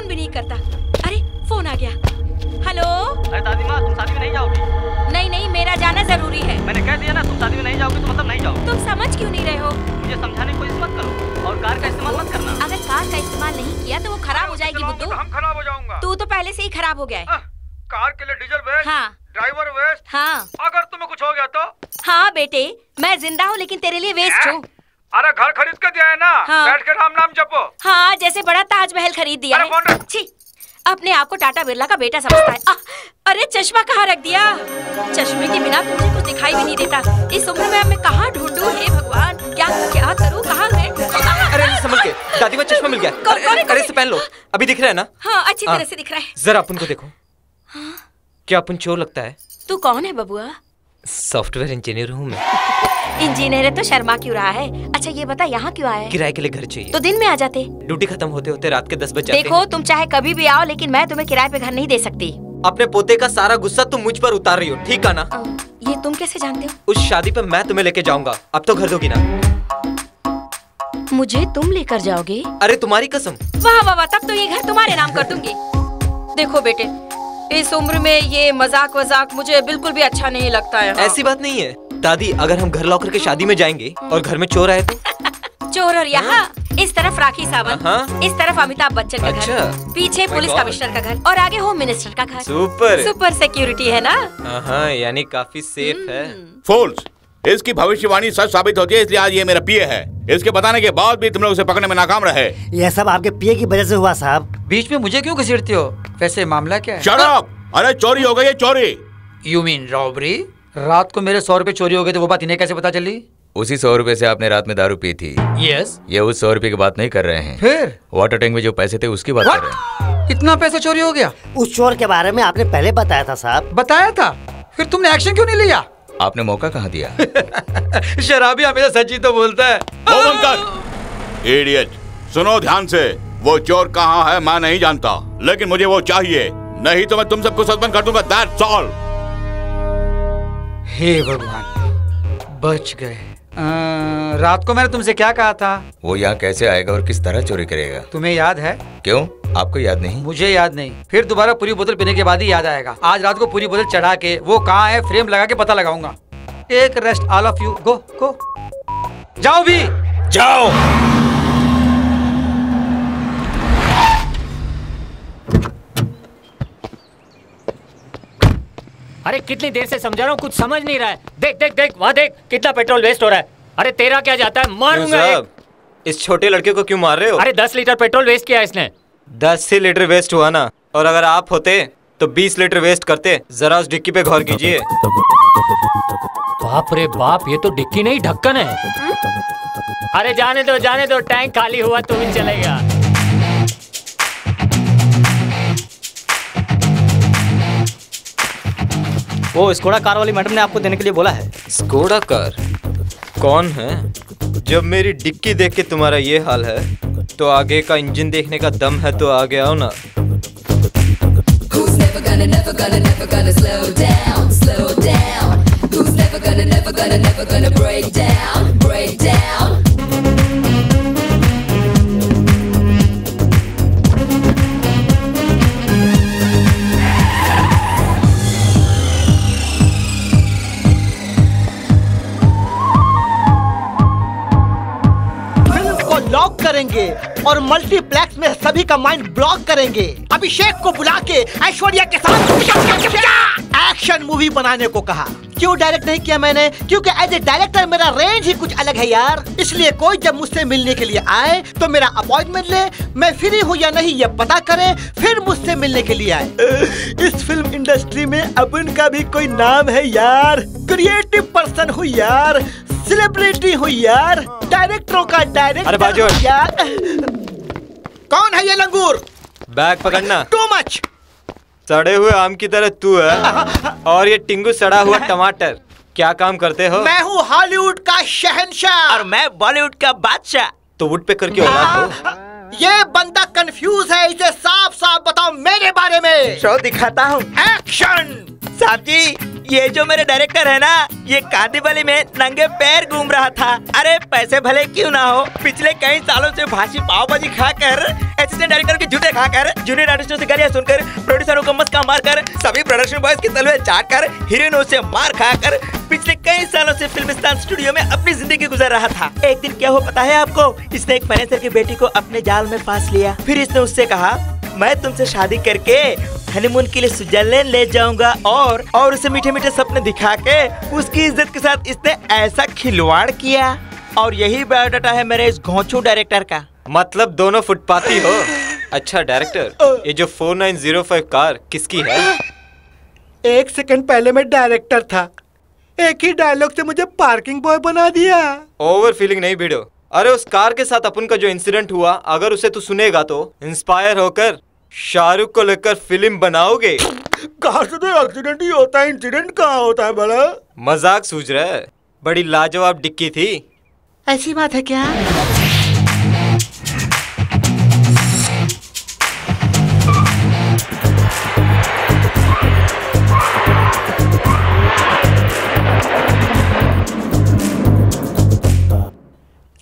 Phone भी नहीं करता। अरे फोन आ गया। हेलो। अरे दादी माँ, तुम शादी में नहीं जाओगी? नहीं नहीं, मेरा जाना जरूरी है। मैंने कह दिया ना, तुम शादी में नहीं जाओगी तो मतलब नहीं जाओ। तुम समझ क्यों नहीं रहे हो? मुझे समझाने की कोशिश मत करो और कार का इस्तेमाल मत करना। अगर कार का इस्तेमाल नहीं किया तो वो खराब हो जाएगी बुद्धू। हम खराब हो जाऊंगा। तू तो पहले से ही खराब हो गया है। कार के लिए डीजल वेस्ट, हाँ। Driver waste. हाँ। अगर तुम्हें कुछ हो गया तो? हाँ बेटे, मैं जिंदा हूँ लेकिन तेरे लिए वेस्ट हूँ। अरे घर खरीद के दिया है ना, हाँ। बैठ के राम नाम जपो। हाँ, जैसे बड़ा ताजमहल खरीद दिया है। छी, अपने आप को टाटा बिरला का बेटा समझता है। अरे चश्मा कहाँ रख दिया? चश्मे के बिना मुझे कुछ दिखाई भी नहीं देता। इस उम्र में अब मैं कहाँ ढूंढूं? हे भगवान, क्या क्या करूँ? कहाँ है? अरे संभल के, दादी को चश्मा मिल गया। अरे इसे पहन लो, अभी दिख रहा है ना? हाँ, अच्छी तरह से दिख रहा है। जरा अपन को देखो। क्या अपन चोर लगता है? तू कौन है बबुआ? सॉफ्टवेयर इंजीनियर हूँ मैं। इंजीनियर है तो शर्मा क्यों रहा है? अच्छा ये बता, यहाँ क्यों आया है? किराए के लिए घर चाहिए। तो दिन में आ जाते। ड्यूटी खत्म होते होते रात के 10 बज जाते हैं। देखो, तुम चाहे कभी भी आओ लेकिन मैं तुम्हें किराए पे घर नहीं दे सकती। अपने पोते का सारा गुस्सा तुम मुझ पर उतार रही हो, ठीक है ना? ये तुम कैसे जानते हो? उस शादी पे मैं तुम्हें लेके जाऊंगा, अब तो घर दोगी ना? मुझे तुम लेकर जाओगे? अरे तुम्हारी कसम। वाह वाह वाह, तब तो ये घर तुम्हारे नाम कर दूंगी। देखो बेटे, इस उम्र में ये मजाक वजाक मुझे बिल्कुल भी अच्छा नहीं लगता है। हाँ। ऐसी बात नहीं है दादी, अगर हम घर लॉकर के शादी में जाएंगे और घर में चोर आए तो? चोर और यहाँ इस तरफ राखी सावंत, इस तरफ अमिताभ बच्चन का अच्छा। घर, पीछे पुलिस कमिश्नर का घर और आगे होम मिनिस्टर का घर। सुपर सुपर सिक्योरिटी है ना? हाँ, यानी काफी सेफ है। फूल्स, इसकी भविष्यवाणी सच साबित होती है, इसलिए आज ये मेरा पीए है। इसके बताने के बाद भी तुम लोग उसे पकड़ने में नाकाम रहे। यह सब आपके पीए की वजह से हुआ साहब। बीच में मुझे क्यों घसीटते हो? वैसे मामला क्या है? Shut up! अरे चोरी हो गई है, चोरी। You mean robbery? रात को मेरे 100 रुपए चोरी हो गए थे, वो बात इन्हें कैसे पता चली? उसी 100 रुपए से आपने रात में दारू पी थी। यस। ये उस 100 रुपए की बात नहीं कर रहे हैं। फिर वाटर टैंक में जो पैसे थे उसकी बात कर रहे हैं। इतना पैसा चोरी हो गया? उस चोर के बारे में आपने पहले बताया था साहब। बताया था? फिर तुमने एक्शन क्यों नहीं लिया? आपने मौका कहाँ दिया? शराबी हमेशा सच ही तो बोलता है। इडियट, सुनो ध्यान से। वो चोर कहाँ है मैं नहीं जानता, लेकिन मुझे वो चाहिए, नहीं तो मैं तुम सबको सस्पेंड कर दूंगा। That's all. हे भगवान, बच गए। रात को मैंने तुमसे क्या कहा था? वो यहाँ कैसे आएगा और किस तरह चोरी करेगा? तुम्हें याद है? क्यों, आपको याद नहीं? मुझे याद नहीं, फिर दोबारा पूरी बोतल पीने के बाद ही याद आएगा। आज रात को पूरी बोतल चढ़ा के वो कहाँ है फ्रेम लगा के पता लगाऊंगा। एक रेस्ट ऑल ऑफ यू, गो गो, जाओ भी जाओ। अरे कितनी देर से समझा रहा हूँ, कुछ समझ नहीं रहा है। देख देख देख, वहाँ देख कितना पेट्रोल वेस्ट हो रहा है। अरे तेरा क्या जाता है, मारूंगा एक। इस छोटे लड़के को क्यों मार रहे हो? अरे 10 लीटर पेट्रोल वेस्ट किया इसने। 10 ही लीटर वेस्ट हुआ ना, और अगर आप होते तो 20 लीटर वेस्ट करते। जरा उस डिक्की पे गौर कीजिए। बाप रे बाप, ये तो डिक्की नहीं ढक्कन है। अरे जाने दो, टैंक खाली हुआ तो भी चलेगा। वो स्कोडा कार वाली मैडम ने आपको देने के लिए बोला है। Skoda car? कौन है? जब मेरी डिक्की देख के तुम्हारा ये हाल है तो आगे का इंजन देखने का दम है तो आगे आओ ना। लॉक करेंगे और मल्टीप्लेक्स में सभी का माइंड ब्लॉक करेंगे। अभिषेक को बुला के ऐश्वर्या के साथ एक्शन मूवी बनाने को कहा। क्यों डायरेक्ट नहीं किया मैंने? क्योंकि एज ए डायरेक्टर मेरा रेंज ही कुछ अलग है यार। इसलिए कोई जब मुझसे मिलने के लिए आए तो मेरा अपॉइंटमेंट ले, मैं फ्री हूँ या नहीं ये पता करे, फिर मुझसे मिलने के लिए आए। इस फिल्म इंडस्ट्री में अपन का भी कोई नाम है यार। क्रिएटिव पर्सन हूँ यार, सेलिब्रिटी हूँ यार, डायरेक्टरों का डायरेक्टर। अरे बाजू यार। कौन है ये लंगूर? बैग पकड़ना। Too much. सड़े हुए आम की तरह तू है और ये टिंगू सड़ा हुआ टमाटर। क्या काम करते हो? मैं हूँ हॉलीवुड का शहंशाह और मैं बॉलीवुड का बादशाह। तो वुड पे करके औलाद हो। ये बंदा कंफ्यूज है, इसे साफ साफ बताओ मेरे बारे में। शो दिखाता हूँ। एक्शन। साहब जी ये जो मेरे डायरेक्टर है ना, ये कांदीवली में नंगे पैर घूम रहा था। अरे पैसे भले क्यों ना हो, पिछले कई सालों से भाजी पाव भाजी खाकर, असिस्टेंट डायरेक्टर के जूते खाकर, जूनियर आर्टिस्टों से गालियां सुनकर, प्रोड्यूसरों को मस्का मारकर, सभी प्रोडक्शन बॉयज की तलवे चाटकर, हीरोइनों से मार खाकर, पिछले कई सालों से फिल्मिस्तान स्टूडियो में अपनी जिंदगी गुजार रहा था। एक दिन क्या हो पता है आपको? इसने एक फाइनेंसर की बेटी को अपने जाल में फांस लिया। फिर इसने उससे कहा, मैं तुमसे शादी करके हनीमून के लिए स्विट्जरलैंड ले जाऊंगा, और उसे मीठे मीठे सपने दिखा के उसकी इज्जत के साथ इसने ऐसा खिलवाड़ किया। और यही बायोडाटा है मेरे इस घोंचू डायरेक्टर का। मतलब दोनों फुटपाती हो। अच्छा डायरेक्टर, ये जो 4905 कार किसकी है? 1 सेकंड पहले मैं डायरेक्टर था, एक ही डायलॉग से मुझे पार्किंग बॉय बना दिया। ओवर फीलिंग नहीं भिड़ो। अरे उस कार के साथ अपन का जो इंसिडेंट हुआ, अगर उसे तू सुनेगा तो इंस्पायर होकर शाहरुख को लेकर फिल्म बनाओगे। कार से तो एक्सीडेंट ही होता है, इंसिडेंट कहाँ होता है बड़ा? मजाक सूझ रहा है? बड़ी लाजवाब डिक्की थी। ऐसी बात है क्या?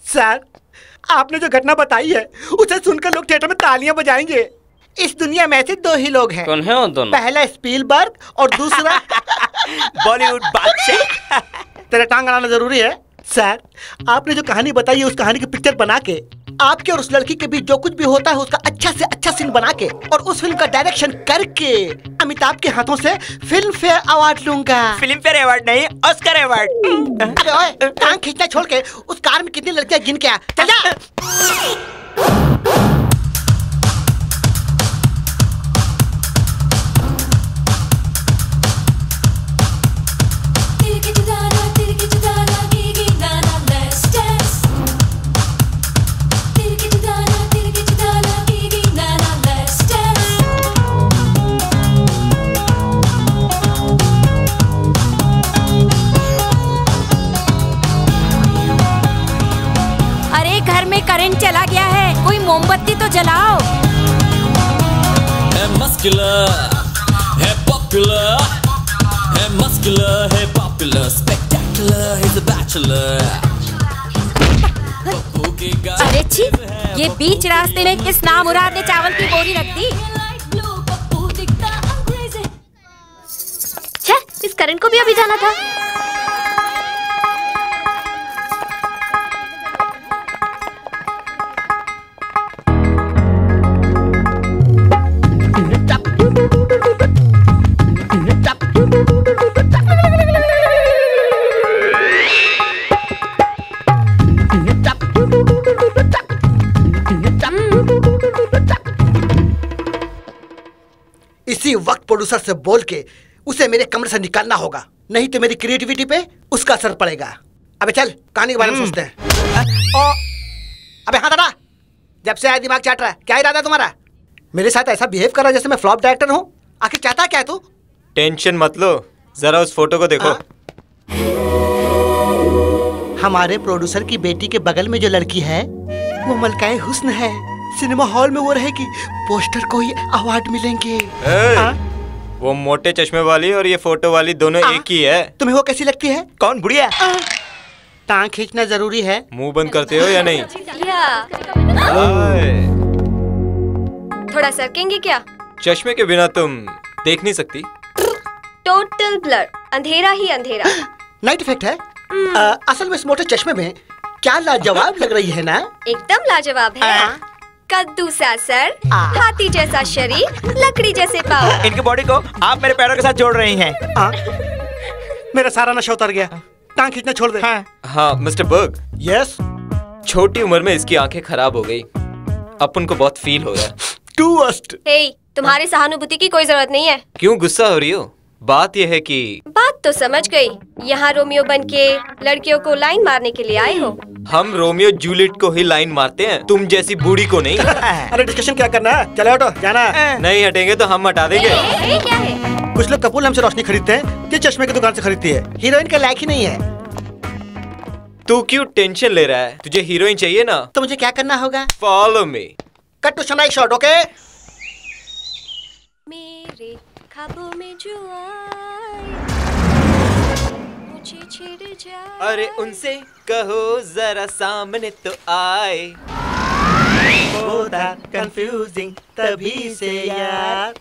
सर, आपने जो घटना बताई है उसे सुनकर लोग थिएटर में तालियां बजाएंगे। इस दुनिया में ऐसे 2 ही लोग हैं। कौन है वो दोनों? पहला स्पीलबर्ग और दूसरा बॉलीवुड बादशाह। तेरा टांग अड़ाना जरूरी है? सर, आपने जो कहानी बताई है उस कहानी की पिक्चर बना के, आपके और उस लड़की के बीच जो कुछ भी होता है उसका अच्छा से अच्छा सीन बना के, और उस फिल्म का डायरेक्शन करके अमिताभ के हाथों से फिल्म फेयर अवार्ड लूंगा। फिल्म फेयर अवार्ड नहीं, ऑस्कर अवार्ड। अबे ओए, टांग खींचना छोड़ के उस कार में कितनी लड़कियां गिन के आ। चल जा। करंट चला गया है, कोई मोमबत्ती तो जलाओ। है मस्कुलर, है पॉपुलर, है मस्कुलर, है popular, spectacular, is a bachelor. अरे छी, ये बीच रास्ते में किस नामुराद ने चावल की बोरी रख दी? छे, इस करंट को भी अभी जाना था। इसी वक्त प्रोड्यूसर से बोल के उसे मेरे कमरे से निकालना होगा, नहीं तो मेरी क्रिएटिविटी पे उसका असर पड़ेगा। अबे चल, कहानी के बारे में सोचते हैं। अबे हाँ दादा, जब से आया दिमाग चाट रहा है, क्या इरादा तुम्हारा? मेरे साथ ऐसा बिहेव कर रहा है जैसे मैं फ्लॉप डायरेक्टर हूँ। आखिर चाहता क्या है तू? टेंशन मत लो, जरा उस फोटो को देखो। हमारे प्रोड्यूसर की बेटी के बगल में जो लड़की है वो मलकाए हुस्न है। सिनेमा हॉल में वो रहेगी, पोस्टर को ही अवार्ड मिलेंगे। वो मोटे चश्मे वाली और ये फोटो वाली दोनों एक ही है। तुम्हें वो कैसी लगती है? कौन बुढ़िया? टांग खींचना जरूरी है। मुंह बंद करते हो या नहीं? थोड़ा सरकेंगे क्या? चश्मे के बिना तुम देख नहीं सकती। टोटल ब्लर, अंधेरा ही अंधेरा। नाइट इफेक्ट है। असल में इस मोटे चश्मे में क्या लाजवाब लग रही है ना? एकदम लाजवाब है। कद्दू सा सर, हाथी जैसा शरीर, लकड़ी जैसे पाँव। इनकी बॉडी को आप मेरे पैरों के साथ जोड़ रही हैं। मेरा सारा नशा उतर गया, टांग खींचना छोड़ दे। हाँ मिस्टर बर्ग। यस। छोटी उम्र में इसकी आंखें खराब हो गई, अपन को बहुत फील हो रहा है। To worst. हे, तुम्हारी सहानुभूति की कोई जरूरत नहीं है। क्यों गुस्सा हो रही हो? बात यह है कि बात तो समझ गई। यहाँ रोमियो बन के लड़कियों को लाइन मारने के लिए आए हो। हम रोमियो जूलियट को ही लाइन मारते हैं, तुम जैसी बूढ़ी को नहीं। अरे डिस्कशन क्या करना है? चले हटो, जाना। नहीं हटेंगे तो हम हटा देंगे। क्या है? कुछ लोग कपूर हमसे रोशनी खरीदते हैं, ये चश्मे की दुकान से खरीदती है। हीरोइन का लायक ही नहीं है। तू क्यों टेंशन ले रहा है? तुझे हीरोइन चाहिए ना? तो मुझे क्या करना होगा? Follow me. Cut to sunrise shot, okay? मेरे ख्वाबों में जो आए छिड़ जाए। अरे उनसे कहो जरा सामने तो आए। कंफ्यूजिंग तभी से यार